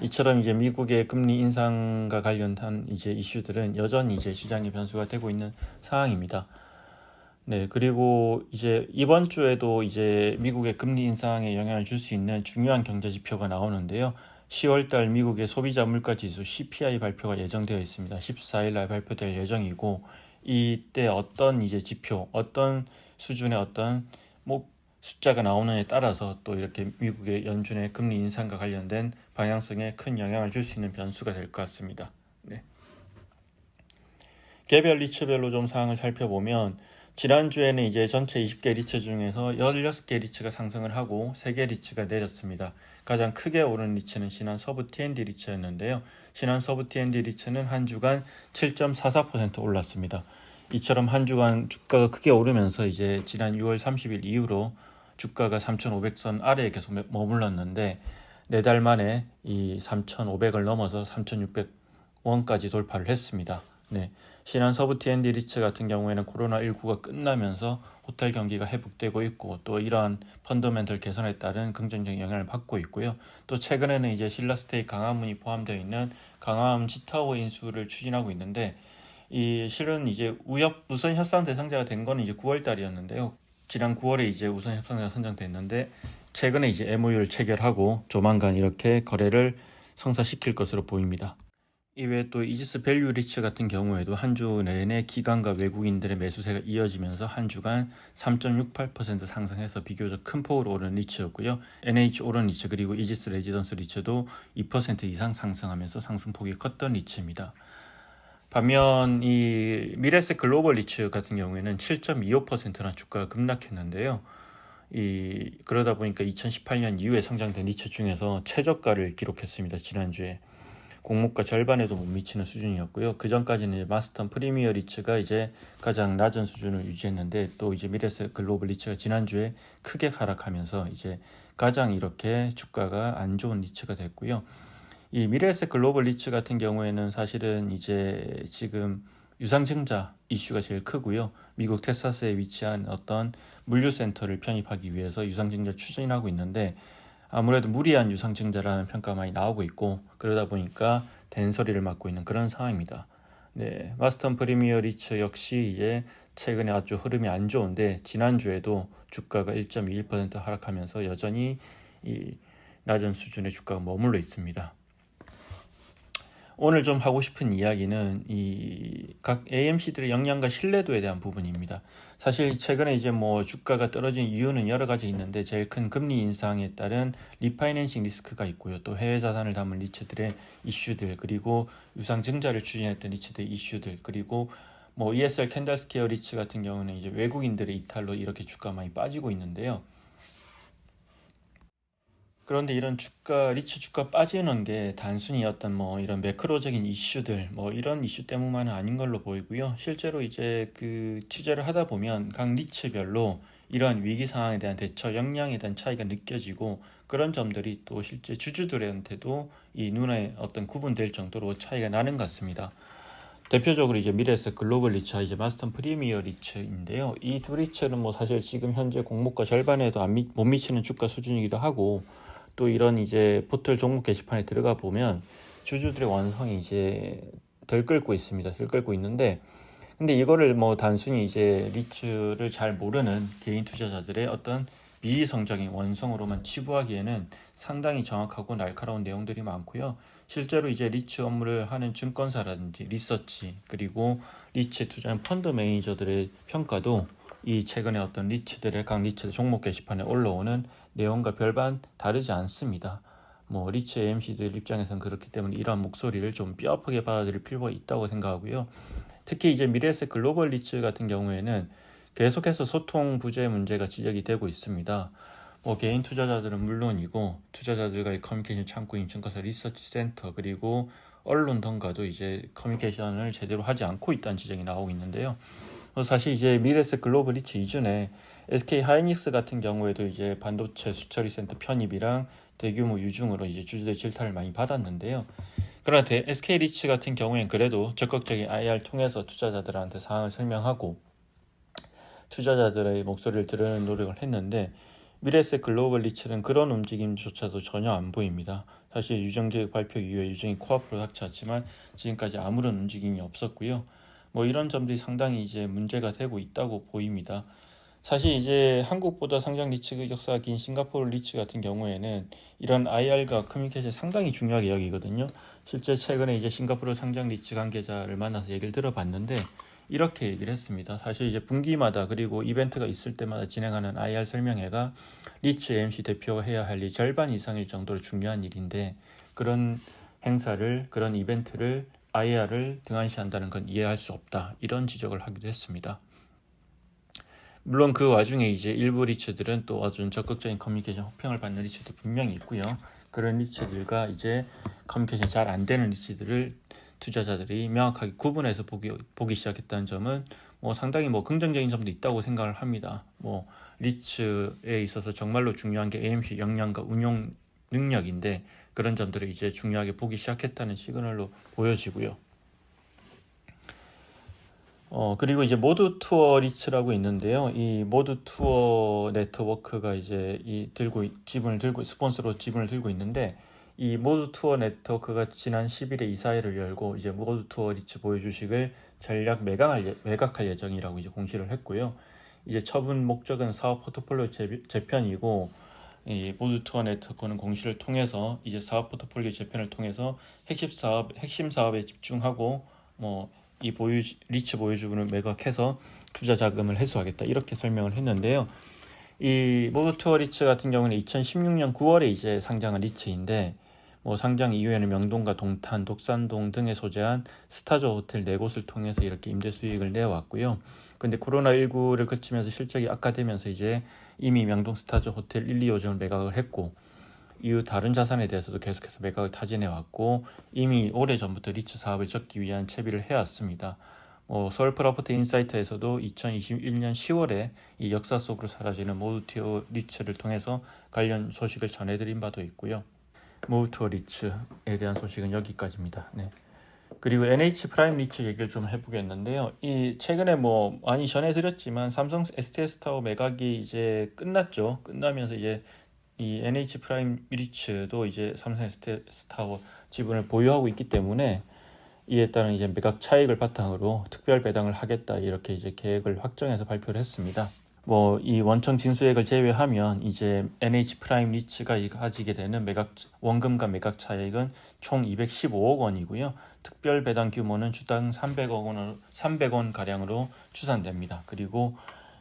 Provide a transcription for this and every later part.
이처럼 이제 미국의 금리 인상과 관련한 이제 이슈들은 여전히 이제 시장의 변수가 되고 있는 상황입니다. 네, 그리고 이제 이번 주에도 이제 미국의 금리 인상에 영향을 줄 수 있는 중요한 경제 지표가 나오는데요. 10월 달 미국의 소비자 물가 지수 CPI 발표가 예정되어 있습니다. 14일 날 발표될 예정이고, 이때 어떤 이제 지표, 어떤 수준의 어떤 뭐 숫자가 나오느냐에 따라서 또 이렇게 미국의 연준의 금리 인상과 관련된 방향성에 큰 영향을 줄 수 있는 변수가 될 것 같습니다. 네. 개별 리츠별로 좀 사항을 살펴보면, 지난주에는 이제 전체 20개 리츠 중에서 16개 리츠가 상승을 하고 3개 리츠가 내렸습니다. 가장 크게 오른 리츠는 신한 서부 T&D 리츠였는데요. 신한 서부 T&D 리츠는 한 주간 7.44% 올랐습니다. 이처럼 한 주간 주가가 크게 오르면서 이제 지난 6월 30일 이후로 주가가 3,500선 아래에 계속 머물렀는데, 4달 만에 이 3,500을 넘어서 3,600원까지 돌파를 했습니다. 네, 신한 서부 T&D 리츠 같은 경우에는 코로나19가 끝나면서 호텔 경기가 회복되고 있고, 또 이러한 펀더멘털 개선에 따른 긍정적인 영향을 받고 있고요. 또 최근에는 이제 신라스테이 강화문이 포함되어 있는 강화문 G타워 인수를 추진하고 있는데, 이 실은 이제 우선 협상 대상자가 된 거는 이제 9월 달이었는데요. 지난 9월에 이제 우선 협상자가 선정됐는데, 최근에 이제 MOU를 체결하고 조만간 이렇게 거래를 성사시킬 것으로 보입니다. 이외에 또 이지스 밸류 리츠 같은 경우에도 한 주 내내 기관과 외국인들의 매수세가 이어지면서 한 주간 3.68% 상승해서 비교적 큰 폭으로 오른 리츠였고요. NH 오른 리츠 그리고 이지스 레지던스 리츠도 2% 이상 상승하면서 상승폭이 컸던 리츠입니다. 반면 이 미래에셋 글로벌 리츠 같은 경우에는 7.25%나 주가가 급락했는데요. 그러다 보니까 2018년 이후에 성장된 리츠 중에서 최저가를 기록했습니다. 지난주에. 공모가 절반에도 못 미치는 수준이었고요. 그 전까지는 마스턴 프리미어 리츠가 이제 가장 낮은 수준을 유지했는데, 또 이제 미래에셋 글로벌 리츠가 지난주에 크게 하락하면서 이제 가장 이렇게 주가가 안 좋은 리츠가 됐고요. 이 미래에셋 글로벌 리츠 같은 경우에는 사실은 이제 지금 유상증자 이슈가 제일 크고요. 미국 텍사스에 위치한 어떤 물류센터를 편입하기 위해서 유상증자 추진하고 있는데, 아무래도 무리한 유상증자라는 평가가 많이 나오고 있고, 그러다 보니까 된소리를 맡고 있는 그런 상황입니다. 네, 마스턴 프리미어 리츠 역시 이제 최근에 아주 흐름이 안 좋은데, 지난주에도 주가가 1.21% 하락하면서 여전히 이 낮은 수준의 주가가 머물러 있습니다. 오늘 좀 하고 싶은 이야기는 이 각 AMC들의 역량과 신뢰도에 대한 부분입니다. 사실 최근에 이제 뭐 주가가 떨어진 이유는 여러 가지 있는데, 제일 큰 금리 인상에 따른 리파이낸싱 리스크가 있고요. 또 해외 자산을 담은 리츠들의 이슈들, 그리고 유상증자를 추진했던 리츠들의 이슈들, 그리고 뭐 ESR 캔들스퀘어 리츠 같은 경우는 이제 외국인들의 이탈로 이렇게 주가 많이 빠지고 있는데요. 그런데 이런 리츠 주가 빠지는 게 단순히 어떤 뭐 이런 매크로적인 이슈들, 뭐 이런 이슈 때문만은 아닌 걸로 보이고요. 실제로 이제 그 취재를 하다 보면 각 리츠별로 이러한 위기 상황에 대한 대처 역량에 대한 차이가 느껴지고, 그런 점들이 또 실제 주주들한테도 이 눈에 어떤 구분될 정도로 차이가 나는 것 같습니다. 대표적으로 이제 미래에셋 글로벌 리츠와 이제 마스턴 프리미어 리츠인데요. 이 두 리츠는 뭐 사실 지금 현재 공모가 절반에도 못 미치는 주가 수준이기도 하고, 또 이런 이제 포털 종목 게시판에 들어가 보면 주주들의 원성이 이제 들끓고 있습니다. 들끓고 있는데, 근데 이거를 뭐 단순히 이제 리츠를 잘 모르는 개인 투자자들의 어떤 미성적인 원성으로만 치부하기에는 상당히 정확하고 날카로운 내용들이 많고요. 실제로 이제 리츠 업무를 하는 증권사라든지 리서치, 그리고 리츠에 투자한 펀드 매니저들의 평가도 이 최근에 어떤 각 리츠의 종목 게시판에 올라오는 내용과 별반 다르지 않습니다. 뭐 리츠 AMC들 입장에서는 그렇기 때문에 이러한 목소리를 좀 뼈아프게 받아들일 필요가 있다고 생각하고요. 특히 이제 미래에셋 글로벌 리츠 같은 경우에는 계속해서 소통 부재 문제가 지적이 되고 있습니다. 뭐 개인 투자자들은 물론이고, 투자자들과의 커뮤니케이션 창구인 증권사 리서치 센터, 그리고 언론 등과도 이제 커뮤니케이션을 제대로 하지 않고 있다는 지적이 나오고 있는데요. 사실 이제 미래에셋 글로벌 리츠 이전에 SK 하이닉스 같은 경우에도 이제 반도체 수처리 센터 편입이랑 대규모 유중으로 이제 주주들 질타를 많이 받았는데요. 그러나 SK 리츠 같은 경우에는 그래도 적극적인 IR 통해서 투자자들한테 상황을 설명하고 투자자들의 목소리를 들으는 노력을 했는데, 미래에셋 글로벌 리츠는 그런 움직임조차도 전혀 안 보입니다. 사실 유정계획 발표 이후에 유정이 코앞으로 닥쳤지만 지금까지 아무런 움직임이 없었고요. 뭐 이런 점들이 상당히 이제 문제가 되고 있다고 보입니다. 사실 이제 한국보다 상장 리츠 역사가 긴 싱가포르 리츠 같은 경우에는 이런 IR과 커뮤니케이션이 상당히 중요하게 여기거든요. 실제 최근에 이제 싱가포르 상장 리츠 관계자를 만나서 얘기를 들어봤는데 이렇게 얘기를 했습니다. 사실 이제 분기마다 그리고 이벤트가 있을 때마다 진행하는 IR 설명회가 리츠 AMC 대표가 해야 할 일 절반 이상일 정도로 중요한 일인데 그런 행사를 그런 이벤트를 IR을 등한시한다는 건 이해할 수 없다. 이런 지적을 하기도 했습니다. 물론 그 와중에 이제 일부 리츠들은 또 아주 적극적인 커뮤니케이션 호평을 받는 리츠도 분명히 있고요. 그런 리츠들과 이제 커뮤니케이션이 잘 안 되는 리츠들을 투자자들이 명확하게 구분해서 보기 시작했다는 점은 뭐 상당히 뭐 긍정적인 점도 있다고 생각을 합니다. 뭐 리츠에 있어서 정말로 중요한 게 AMC 역량과 운용 능력인데 그런 점들을 이제 중요하게 보기 시작했다는 시그널로 보여지고요. 그리고 이제 모두 투어 리츠라고 있는데요. 이 모두 투어 네트워크가 이제 스폰서로 지분을 들고 있는데 이 모두 투어 네트워크가 지난 10일에 이사회를 열고 이제 모두 투어 리츠 보유 주식을 전략 매각할 예정이라고 이제 공시를 했고요. 이제 처분 목적은 사업 포트폴리오 재편이고 이 모두 투어 네트워크는 공시를 통해서 이제 사업 포트폴리오 재편을 통해서 핵심 사업에 집중하고 이 리츠 보유주분을 매각해서 투자 자금을 회수하겠다 이렇게 설명을 했는데요. 이 모두 투어 리츠 같은 경우는 2016년 9월에 이제 상장한 리츠인데 상장 이후에는 명동과 동탄, 독산동 등에 소재한 스타저 호텔 4곳을 통해서 이렇게 임대 수익을 내왔고요. 근데 코로나19를 거치면서 실적이 악화되면서 이제 이미 명동 스타저 호텔 1, 2호점을 매각을 했고 이후 다른 자산에 대해서도 계속해서 매각을 타진해왔고 이미 오래전부터 리츠 사업을 접기 위한 채비를 해왔습니다. 서울 프로퍼티 인사이트에서도 2021년 10월에 이 역사 속으로 사라지는 모두투어 리츠를 통해서 관련 소식을 전해드린 바도 있고요. 모두투어 리츠에 대한 소식은 여기까지입니다. 네. 그리고 NH 프라임 리츠 얘기를 좀 해보겠는데요. 이 최근에 많이 전해드렸지만 삼성 STS 타워 매각이 이제 끝났죠. 끝나면서 이제 이 NH 프라임 리츠도 이제 삼성 STS 타워 지분을 보유하고 있기 때문에 이에 따른 이제 매각 차익을 바탕으로 특별 배당을 하겠다 이렇게 이제 계획을 확정해서 발표를 했습니다. 이 원청 징수액을 제외하면 이제 NH 프라임 리츠가 가지게 되는 원금과 매각 차익은 총 215억 원이고요. 특별 배당 규모는 주당 300원 가량으로 추산됩니다. 그리고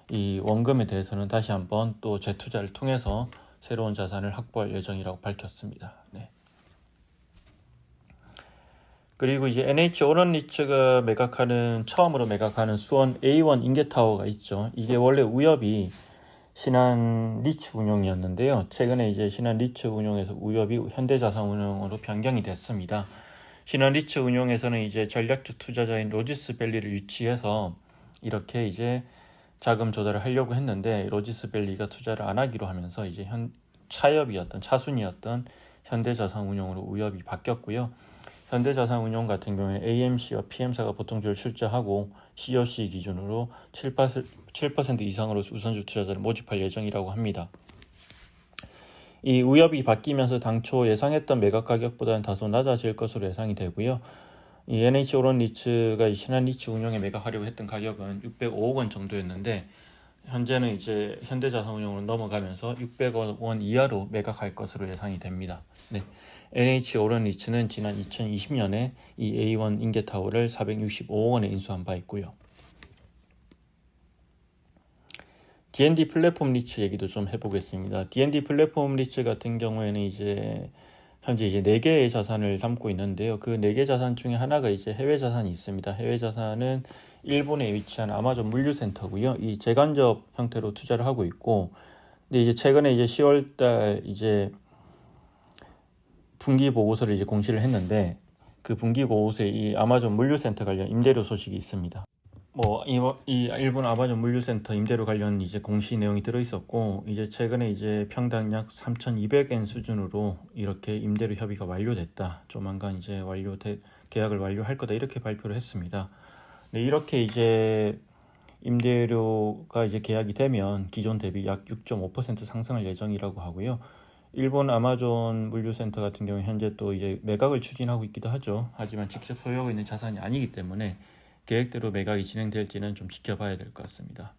이 원금에 대해서는 다시 한번 또 재투자를 통해서 새로운 자산을 확보할 예정이라고 밝혔습니다. 네. 그리고 이제 NH 오런 리츠가 처음으로 매각하는 수원 A1 인계타워가 있죠. 이게 원래 우엽이 신한 리츠 운용이었는데요. 최근에 이제 신한 리츠 운용에서 우엽이 현대자산운용으로 변경이 됐습니다. 신한 리츠 운용에서는 이제 전략적 투자자인 로지스밸리를 유치해서 이렇게 이제 자금 조달을 하려고 했는데 로지스밸리가 투자를 안 하기로 하면서 이제 차순이었던 현대자산운용으로 우엽이 바뀌었고요. 현대자산운용 같은 경우에는 AMC와 PM사가 보통주를 출자하고 COC 기준으로 7% 이상으로 우선주 투자자를 모집할 예정이라고 합니다. 이 우엽이 바뀌면서 당초 예상했던 매각 가격보다는 다소 낮아질 것으로 예상이 되고요. 이 NH 오런 리츠가 신한 리츠 운용에 매각하려고 했던 가격은 605억 원 정도였는데 현재는 이제 현대자산운용으로 넘어가면서 600억 원 이하로 매각할 것으로 예상이 됩니다. 네. NH 오런 리츠는 지난 2020년에 이 A1 인계타워를 465억 원에 인수한 바 있고요. D&D 플랫폼 리츠 얘기도 좀 해보겠습니다. D&D 플랫폼 리츠 같은 경우에는 현재 4개의 자산을 담고 있는데요. 그 4개 자산 중에 하나가 이제 해외 자산이 있습니다. 해외 자산은 일본에 위치한 아마존 물류센터고요. 이 재간접 형태로 투자를 하고 있고, 근데 이제 최근에 10월달 분기 보고서를 공시를 했는데 그 분기 보고서에 이 아마존 물류센터 관련 임대료 소식이 있습니다. 이 일본 아마존 물류센터 임대료 관련 공시 내용이 들어 있었고 최근에 평당 약 3,200엔 수준으로 이렇게 임대료 협의가 완료됐다. 조만간 계약을 완료할 거다 이렇게 발표를 했습니다. 네, 이렇게 임대료가 이제 계약이 되면 기존 대비 약 6.5% 상승할 예정이라고 하고요. 일본 아마존 물류센터 같은 경우 현재 또 이제 매각을 추진하고 있기도 하죠. 하지만 직접 소유하고 있는 자산이 아니기 때문에 계획대로 매각이 진행될지는 좀 지켜봐야 될 것 같습니다.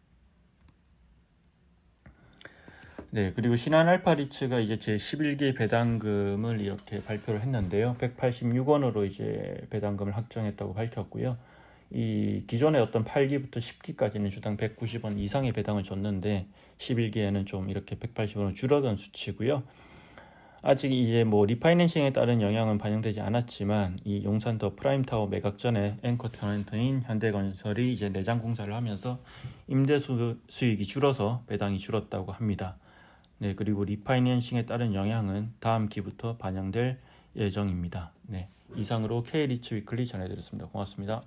네, 그리고 신한 알파리츠가 이제 제 11기 배당금을 이렇게 발표를 했는데요. 186원으로 이제 배당금을 확정했다고 밝혔고요. 이 기존의 어떤 8기부터 10기까지는 주당 190원 이상의 배당을 줬는데 11기에는 좀 이렇게 180원으로 줄어든 수치고요. 아직 이제 뭐 리파이낸싱에 따른 영향은 반영되지 않았지만 이 용산 더 프라임타워 매각 전에 앵커 테넌트인 현대건설이 이제 내장 공사를 하면서 임대 수익이 줄어서 배당이 줄었다고 합니다. 네, 그리고 리파이낸싱에 따른 영향은 다음 기부터 반영될 예정입니다. 네, 이상으로 K리츠 위클리 전해드렸습니다. 고맙습니다.